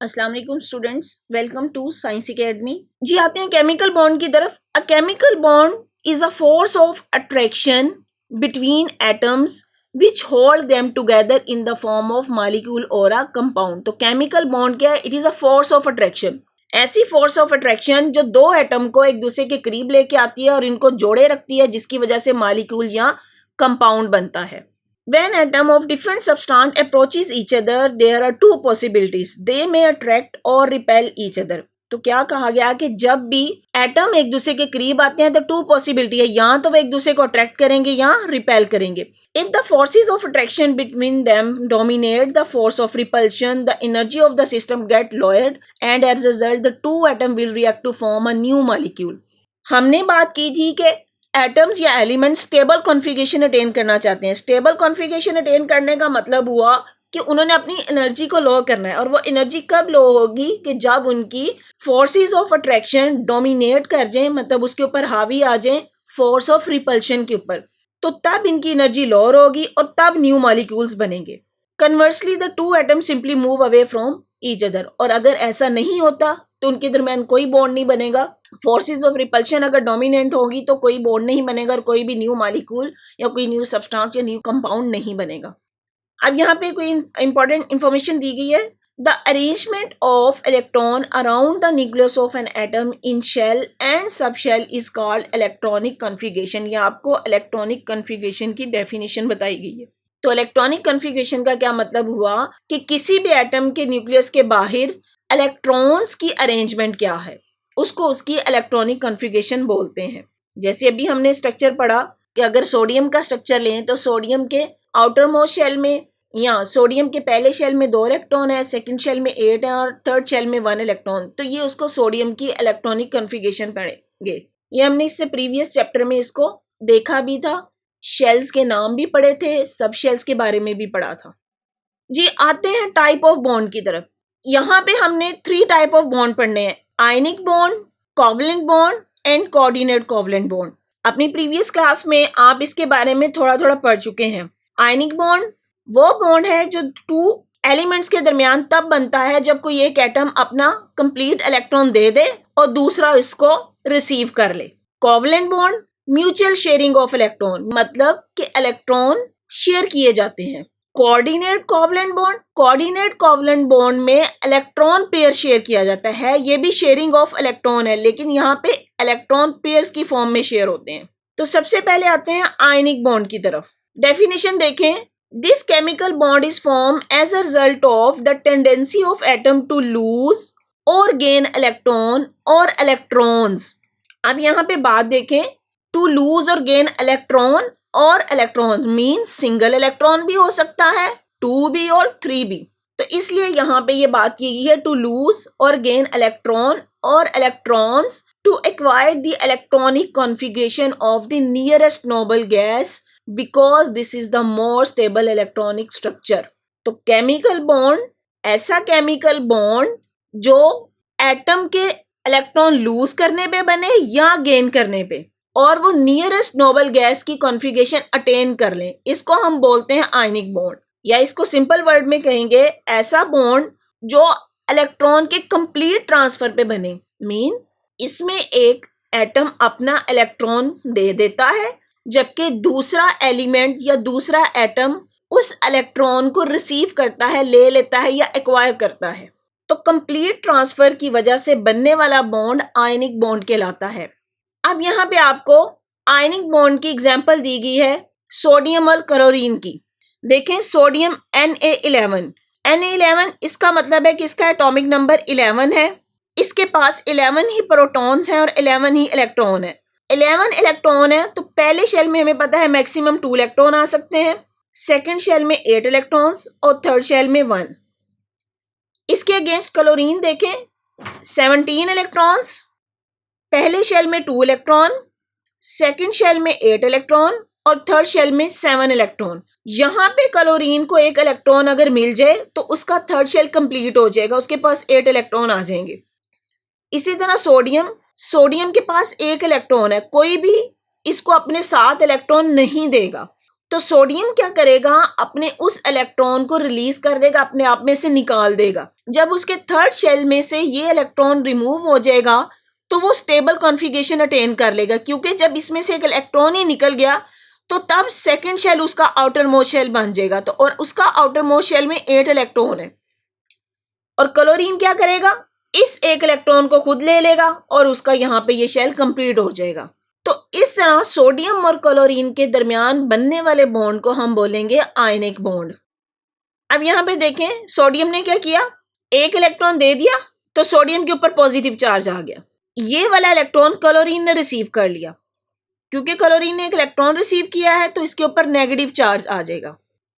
अस्सलाम वालेकुम students, welcome to science academy. जी आते हैं केमिकल बॉन्ड की तरफ। A chemical bond is a force of attraction between atoms which hold them together in the form of molecule और a compound. तो chemical bond क्या है? It is a force of attraction, ऐसी force of attraction जो दो atom को एक दूसरे के करीब लेके आती है और इनको जोड़े रखती है, जिसकी वजह से मॉलिक्यूल या कंपाउंड बनता है। When atom of different substance approaches each other, there are two possibilities. They may attract or repel each other. तो क्या कहा गया कि जब भी एटम एक दूसरे के करीब आते हैं तो टू पॉसिबिलिटी है, या तो वो एक दूसरे को अट्रैक्ट करेंगे या रिपेल करेंगे। If the forces of attraction between them dominate the force of repulsion, the energy of the system get lowered and as a result the two atom will react to form a new molecule. हमने बात की थी कि atoms या elements stable configuration attain करना चाहते हैं। Stable configuration attain करने का मतलब हुआ कि उन्होंने अपनी एनर्जी को लो करना है, और वो एनर्जी कब लो होगी कि जब उनकी फोर्सेस ऑफ अट्रैक्शन डोमिनेट कर जाएं, मतलब उसके ऊपर हावी आ जाएं फोर्स ऑफ रिपल्शन के ऊपर, तो तब इनकी एनर्जी लोअर होगी और तब न्यू मॉलिक्यूल्स बनेंगे। Conversely the two atom simply move away from each other, और अगर ऐसा नहीं होता तो उनके दरमियान कोई बॉन्ड नहीं बनेगा। फोर्सेस ऑफ रिपल्शन अगर डोमिनेंट होगी तो कोई बॉन्ड नहीं बनेगा और कोई भी न्यू मॉलिक्यूल या कोई न्यू सब्सटेंस या न्यू कंपाउंड नहीं बनेगा। अब यहाँ पे कोई इंपॉर्टेंट इंफॉर्मेशन दी गई है। The arrangement of electron around the nucleus of an atom in shell and sub shell is called electronic configuration. ये आपको इलेक्ट्रॉनिक कॉन्फ़िगरेशन की डेफिनेशन बताई गई है। तो इलेक्ट्रॉनिक कॉन्फ़िगरेशन का क्या मतलब हुआ कि किसी भी एटम के न्यूक्लियस के बाहर इलेक्ट्रॉन्स की अरेंजमेंट क्या है, उसको उसकी इलेक्ट्रॉनिक कॉन्फ़िगरेशन बोलते हैं। जैसे अभी हमने स्ट्रक्चर पढ़ा कि अगर सोडियम का स्ट्रक्चर लें तो सोडियम के आउटर मोस्ट शेल में या सोडियम के पहले शेल में 2 इलेक्ट्रॉन है, सेकंड शेल में 8 है और थर्ड शेल में 1 इलेक्ट्रॉन। तो ये उसको सोडियम की इलेक्ट्रॉनिक कॉन्फ़िगरेशन पढ़ेंगे। ये हमने इससे प्रीवियस चैप्टर में इसको देखा भी था, शेल्स के नाम भी पढ़े थे, सब शेल्स के बारे में भी पढ़ा था। जी आते हैं टाइप ऑफ बॉन्ड की तरफ। यहाँ पे हमने 3 टाइप ऑफ बॉन्ड पढ़ने हैं: ionic bond, covalent bond and coordinate covalent bond. अपनी प्रीवियस क्लास में आप इसके बारे में थोड़ा थोड़ा पढ़ चुके हैं। आयनिक बॉन्ड वो बॉन्ड है जो 2 एलिमेंट्स के दरमियान तब बनता है जब कोई एक एटम अपना कंप्लीट इलेक्ट्रॉन दे दे और दूसरा इसको रिसीव कर ले। Covalent bond mutual sharing of electron, मतलब कि इलेक्ट्रॉन शेयर किए जाते हैं। Coordinate covalent bond, coordinate covalent bond में इलेक्ट्रॉन पेयर शेयर किया जाता है। ये भी शेयरिंग ऑफ इलेक्ट्रॉन है, लेकिन यहाँ पे इलेक्ट्रॉन पेयर्स की फॉर्म में शेयर होते हैं। तो सबसे पहले आते हैं आयनिक बॉन्ड की तरफ। डेफिनेशन देखें, this chemical bond is form as a result of the tendency of atom to lose और गेन इलेक्ट्रॉन और इलेक्ट्रॉन्स। अब यहाँ पे बात देखें, टू लूज और गेन इलेक्ट्रॉन और इलेक्ट्रॉन मीन सिंगल इलेक्ट्रॉन भी हो सकता है, 2 भी और 3 भी। तो इसलिए यहाँ पे ये बात की गई है टू लूज और गेन इलेक्ट्रॉन और electrons to acquire the electronic configuration of the nearest noble gas because this is the more stable electronic structure. तो केमिकल बॉन्ड ऐसा केमिकल बॉन्ड जो एटम के इलेक्ट्रॉन लूज करने पे बने या गेन करने पे, और वो नियरेस्ट नोबल गैस की कॉन्फ़िगरेशन अटेन कर लें, इसको हम बोलते हैं आयनिक बॉन्ड। या इसको सिंपल वर्ड में कहेंगे, ऐसा बॉन्ड जो इलेक्ट्रॉन के कंप्लीट ट्रांसफर पे बने। मीन इसमें एक एटम अपना इलेक्ट्रॉन दे देता है, जबकि दूसरा एलिमेंट या दूसरा एटम उस इलेक्ट्रॉन को रिसीव करता है, ले लेता है या एक्वायर करता है। तो कंप्लीट ट्रांसफर की वजह से बनने वाला बॉन्ड आयनिक बॉन्ड कहलाता है। अब यहाँ पे आपको आयनिक बॉन्ड की एग्जांपल दी गई है सोडियम और क्लोरीन की। देखें, सोडियम Na11, Na11 इसका मतलब है कि इसका एटॉमिक नंबर 11 है। इसके पास 11 ही प्रोटॉन्स हैं और 11 ही इलेक्ट्रॉन है। 11 इलेक्ट्रॉन है तो पहले शेल में हमें पता है मैक्सिमम 2 इलेक्ट्रॉन आ सकते हैं, सेकेंड शेल में 8 इलेक्ट्रॉन्स और थर्ड शेल में 1। इसके अगेंस्ट क्लोरीन देखें, 17 इलेक्ट्रॉन्स, पहले शेल में 2 इलेक्ट्रॉन, सेकंड शेल में 8 इलेक्ट्रॉन और थर्ड शेल में 7 इलेक्ट्रॉन। यहाँ पे क्लोरीन को 1 इलेक्ट्रॉन अगर मिल जाए तो उसका थर्ड शेल कंप्लीट हो जाएगा, उसके पास 8 इलेक्ट्रॉन आ जाएंगे। इसी तरह सोडियम, सोडियम के पास 1 इलेक्ट्रॉन है, कोई भी इसको अपने 7 इलेक्ट्रॉन नहीं देगा, तो सोडियम क्या करेगा, अपने उस इलेक्ट्रॉन को रिलीज कर देगा, अपने आप में से निकाल देगा। जब उसके थर्ड शेल में से ये इलेक्ट्रॉन रिमूव हो जाएगा तो वो स्टेबल कॉन्फ़िगरेशन अटेन कर लेगा, क्योंकि जब इसमें से एक इलेक्ट्रॉन ही निकल गया तो तब सेकंड शेल उसका आउटर मोस्ट शेल बन जाएगा। तो और उसका आउटर मोस्ट शेल में 8 इलेक्ट्रॉन है। और क्लोरीन क्या करेगा, इस एक इलेक्ट्रॉन को खुद ले लेगा और उसका यहाँ पे ये शेल कंप्लीट हो जाएगा। तो इस तरह सोडियम और क्लोरीन के दरमियान बनने वाले बॉन्ड को हम बोलेंगे आयनिक बॉन्ड। अब यहाँ पे देखें, सोडियम ने क्या किया, एक इलेक्ट्रॉन दे दिया तो सोडियम के ऊपर पॉजिटिव चार्ज आ गया। ये वाला इलेक्ट्रॉन क्लोरीन ने रिसीव कर लिया, क्योंकि क्लोरीन ने एक इलेक्ट्रॉन रिसीव किया है तो इसके ऊपर नेगेटिव चार्ज आ जाएगा।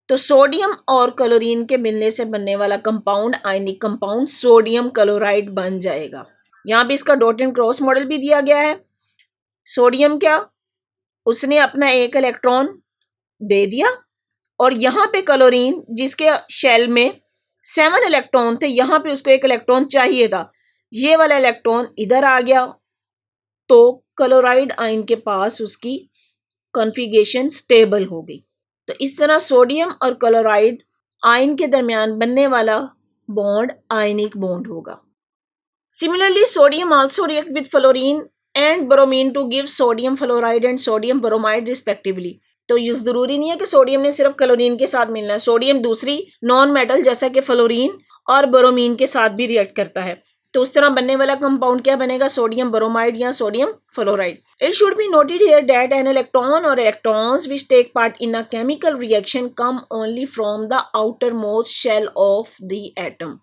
तो सोडियम और क्लोरीन के मिलने से बनने वाला compound ionic compound sodium chloride बन जाएगा। यहाँ पे इसका डॉट एंड क्रॉस मॉडल भी दिया गया है। सोडियम क्या, उसने अपना एक इलेक्ट्रॉन दे दिया और यहाँ पे क्लोरीन जिसके शेल में 7 इलेक्ट्रॉन थे, यहाँ पे उसको एक इलेक्ट्रॉन चाहिए था, ये वाला इलेक्ट्रॉन इधर आ गया तो क्लोराइड आयन के पास उसकी कॉन्फ़िगरेशन स्टेबल हो गई। तो इस तरह सोडियम और क्लोराइड आयन के दरमियान बनने वाला बॉन्ड आयनिक बॉन्ड होगा। Similarly sodium also react with fluorine and bromine to give sodium fluoride and sodium bromide respectively. तो ये जरूरी नहीं है कि सोडियम ने सिर्फ क्लोरीन के साथ मिलना है, सोडियम दूसरी नॉन मेटल जैसा कि फ्लोरीन और ब्रोमीन के साथ भी रिएक्ट करता है। तो उस तरह बनने वाला कंपाउंड क्या बनेगा, सोडियम ब्रोमाइड या sodium fluoride. It should be noted here that an electron और electrons which take part in a chemical reaction come only from the outermost shell of the atom.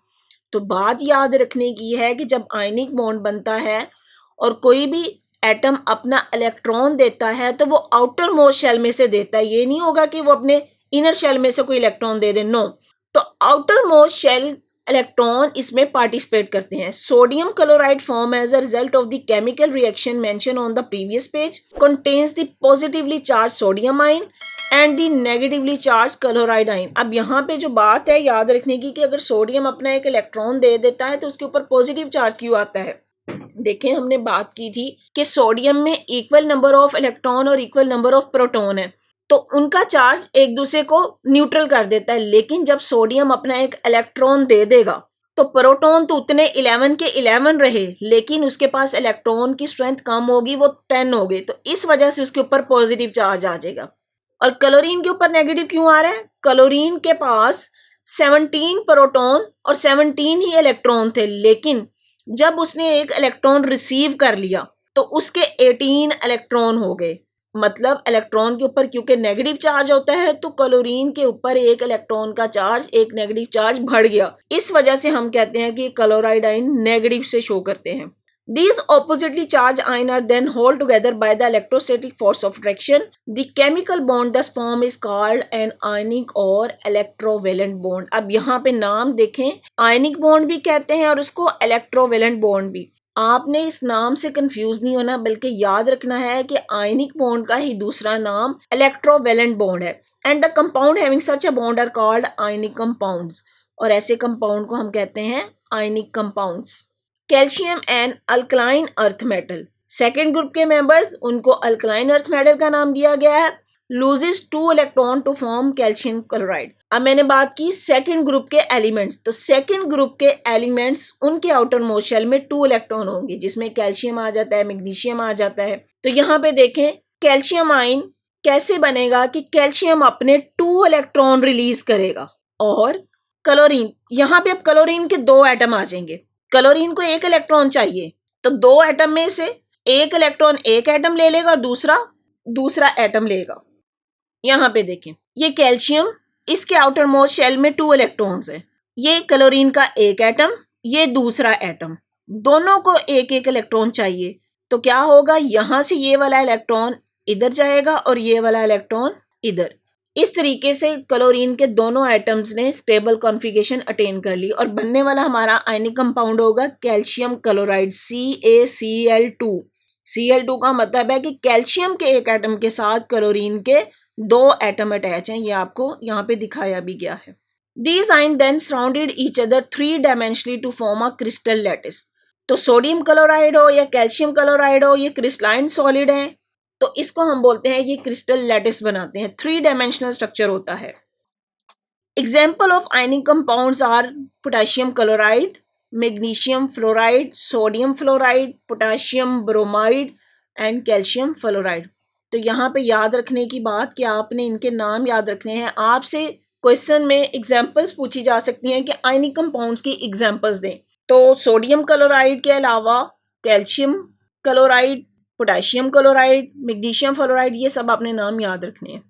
तो बात याद रखने की है कि जब आयनिक बॉन्ड बनता है और कोई भी एटम अपना इलेक्ट्रॉन देता है तो वो आउटर मोस्ट शेल में से देता है, ये नहीं होगा कि वो अपने इनर शेल में से कोई इलेक्ट्रॉन दे दे, नो। तो आउटर मोस्ट शेल इलेक्ट्रॉन इसमें पार्टिसिपेट करते हैं। Sodium chloride form as a result of the chemical reaction mention on the previous page contains the positively charge sodium ion and the negatively charge chloride ion. अब यहाँ पे जो बात है याद रखने की कि अगर सोडियम अपना एक इलेक्ट्रॉन दे देता है तो उसके ऊपर पॉजिटिव चार्ज क्यों आता है। देखें, हमने बात की थी कि सोडियम में इक्वल नंबर ऑफ इलेक्ट्रॉन और इक्वल नंबर ऑफ प्रोटॉन है, तो उनका चार्ज एक दूसरे को न्यूट्रल कर देता है। लेकिन जब सोडियम अपना एक इलेक्ट्रॉन दे देगा तो प्रोटॉन तो उतने 11 के 11 रहे, लेकिन उसके पास इलेक्ट्रॉन की स्ट्रेंथ कम होगी, वो 10 हो गई, तो इस वजह से उसके ऊपर पॉजिटिव चार्ज आ जाएगा। और क्लोरीन के ऊपर नेगेटिव क्यों आ रहा है, क्लोरीन के पास 17 प्रोटॉन और 17 ही इलेक्ट्रॉन थे, लेकिन जब उसने एक इलेक्ट्रॉन रिसीव कर लिया तो उसके 18 इलेक्ट्रॉन हो गए। मतलब इलेक्ट्रॉन के ऊपर क्योंकि नेगेटिव चार्ज होता है तो क्लोरीन के ऊपर एक इलेक्ट्रॉन का चार्ज, एक नेगेटिव चार्ज बढ़ गया। इस वजह से हम कहते हैं कि क्लोराइड आयन नेगेटिव से शो करते हैं। These oppositely charged ions are then held together by the electrostatic force of attraction. The chemical bond thus formed is called an ionic or electrovalent bond. अब यहाँ पे नाम देखें, आयनिक बॉन्ड भी कहते हैं और उसको इलेक्ट्रोवेलेंट बॉन्ड भी। आपने इस नाम से कंफ्यूज नहीं होना, बल्कि याद रखना है कि आयनिक बॉन्ड का ही दूसरा नाम इलेक्ट्रोवेलेंट बॉन्ड है। And the compound having such a bond are called ionic compounds. और ऐसे कंपाउंड को हम कहते हैं ionic compounds. Calcium and alkaline earth metal, second group के मेंबर्स, उनको अल्कलाइन अर्थ मेटल का नाम दिया गया है। Loses 2 electron to form calcium chloride. अब मैंने बात की सेकेंड ग्रुप के एलिमेंट्स, तो सेकेंड ग्रुप के एलिमेंट्स उनके आउटर मोस्ट शेल में 2 इलेक्ट्रॉन होंगे, जिसमें कैल्शियम आ जाता है, मैग्नीशियम आ जाता है। तो यहाँ पे देखें कैल्शियम आयन कैसे बनेगा कि कैल्शियम अपने 2 इलेक्ट्रॉन रिलीज करेगा और क्लोरीन, यहाँ पे अब क्लोरीन के 2 एटम आ जाएंगे। क्लोरीन को एक इलेक्ट्रॉन चाहिए तो 2 एटम में से एक इलेक्ट्रॉन एक एटम ले लेगा और दूसरा एटम लेगा। यहाँ पे देखें ये कैल्शियम, इसके आउटर मोस्ट शेल में 2 इलेक्ट्रॉन्स है, ये क्लोरीन का एक एटम, ये दूसरा एटम, दोनों को एक एक इलेक्ट्रॉन चाहिए। तो क्या होगा, यहाँ से ये वाला इलेक्ट्रॉन इधर जाएगा और ये वाला इलेक्ट्रॉन इधर। इस तरीके से क्लोरीन के दोनों एटम्स ने स्टेबल कॉन्फ़िगरेशन अटेन कर ली और बनने वाला हमारा आयनिक कंपाउंड होगा कैल्शियम क्लोराइड CaCl2। Cl2 का मतलब है कि कैल्शियम के एक एटम के साथ क्लोरीन के 2 एटम अटैच हैं, ये आपको यहाँ पे दिखाया भी गया है। These ions then surrounded each other 3-dimensionally to form a crystal lattice। तो सोडियम क्लोराइड हो या कैल्शियम क्लोराइड हो, ये क्रिस्टलाइन सॉलिड हैं, तो इसको हम बोलते हैं ये क्रिस्टल लैटिस बनाते हैं, 3 डायमेंशनल स्ट्रक्चर होता है। Example of ionic compounds are potassium chloride, magnesium fluoride, sodium fluoride, potassium bromide and calcium fluoride. तो यहाँ पे याद रखने की बात कि आपने इनके नाम याद रखने हैं। आपसे क्वेश्चन में एग्जाम्पल्स पूछी जा सकती हैं कि आयनिक कंपाउंड्स की एग्जाम्पल्स दें। तो सोडियम क्लोराइड के अलावा calcium chloride, potassium chloride, magnesium fluoride, ये सब आपने नाम याद रखने हैं।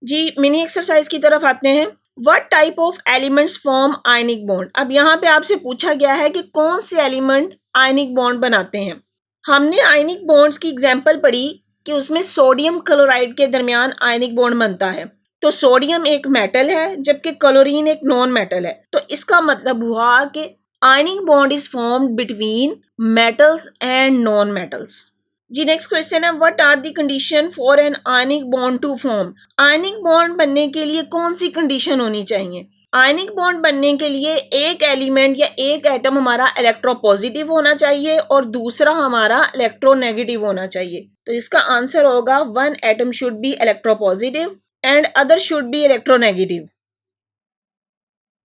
जी मिनी एक्सरसाइज की तरफ आते हैं। What type of elements form ionic bond. अब यहाँ पे आपसे पूछा गया है कि कौन से एलिमेंट आयनिक बॉन्ड बनाते हैं। हमने आयनिक बॉन्ड्स की एग्जाम्पल पढ़ी कि उसमें सोडियम क्लोराइड के दरमियान आयनिक बॉन्ड बनता है। तो सोडियम एक मेटल है जबकि क्लोरीन एक नॉन मेटल है। तो इसका मतलब हुआ कि ionic bond is formed between metals and non metals. जी नेक्स्ट क्वेश्चन है, what are the condition for an ionic bond to form. Ionic bond बनने के लिए कौन सी कंडीशन होनी चाहिए। आयनिक बॉन्ड बनने के लिए एक एलिमेंट या एक एटम हमारा इलेक्ट्रोपॉजिटिव होना चाहिए और दूसरा हमारा इलेक्ट्रोनेगेटिव होना चाहिए। तो इसका आंसर होगा one atom should be electropositive and other should be electronegative.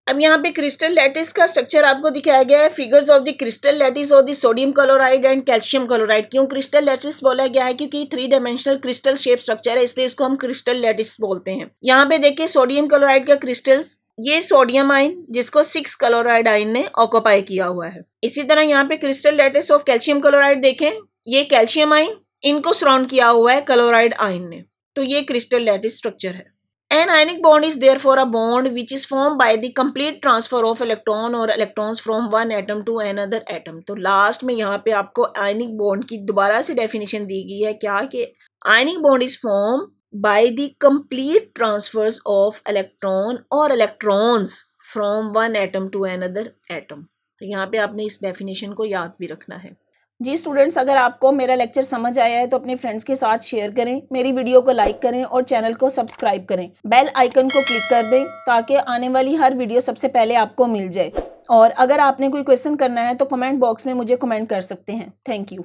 अब यहाँ पे क्रिस्टल लैटिस का स्ट्रक्चर आपको दिखाया गया है। Figures of the crystal lattice of the sodium chloride and calcium chloride. क्यों क्रिस्टल लैटिस बोला गया है, क्योंकि 3 डायमेंशनल क्रिस्टल शेप स्ट्रक्चर है, इसलिए इसको हम क्रिस्टल लैटिस बोलते हैं। यहाँ पे देखिए सोडियम क्लोराइड का क्रिस्टल्स, ये सोडियम आयन जिसको 6 क्लोराइड आयन ने ऑक्यूपाई किया हुआ है। इसी तरह यहाँ पे crystal lattice of calcium chloride देखें, ये कैल्शियम आयन, इनको सराउंड किया हुआ है क्लोराइड आयन ने। तो ये क्रिस्टल लैटिस स्ट्रक्चर है। An ionic bond is therefore a bond which is formed by the complete transfer of electron or electrons from one atom to another atom। तो last में यहाँ पे आपको आयनिक बॉन्ड की दोबारा से डेफिनेशन दी गई है क्या, कि ionic bond is form by the complete transfers of electron or electrons from one atom to another atom। तो यहाँ पे आपने इस डेफिनेशन को याद भी रखना है। जी स्टूडेंट्स, अगर आपको मेरा लेक्चर समझ आया है तो अपने फ्रेंड्स के साथ शेयर करें, मेरी वीडियो को लाइक करें और चैनल को सब्सक्राइब करें। बेल आइकन को क्लिक कर दें ताकि आने वाली हर वीडियो सबसे पहले आपको मिल जाए। और अगर आपने कोई क्वेश्चन करना है तो कमेंट बॉक्स में मुझे कमेंट कर सकते हैं। Thank you.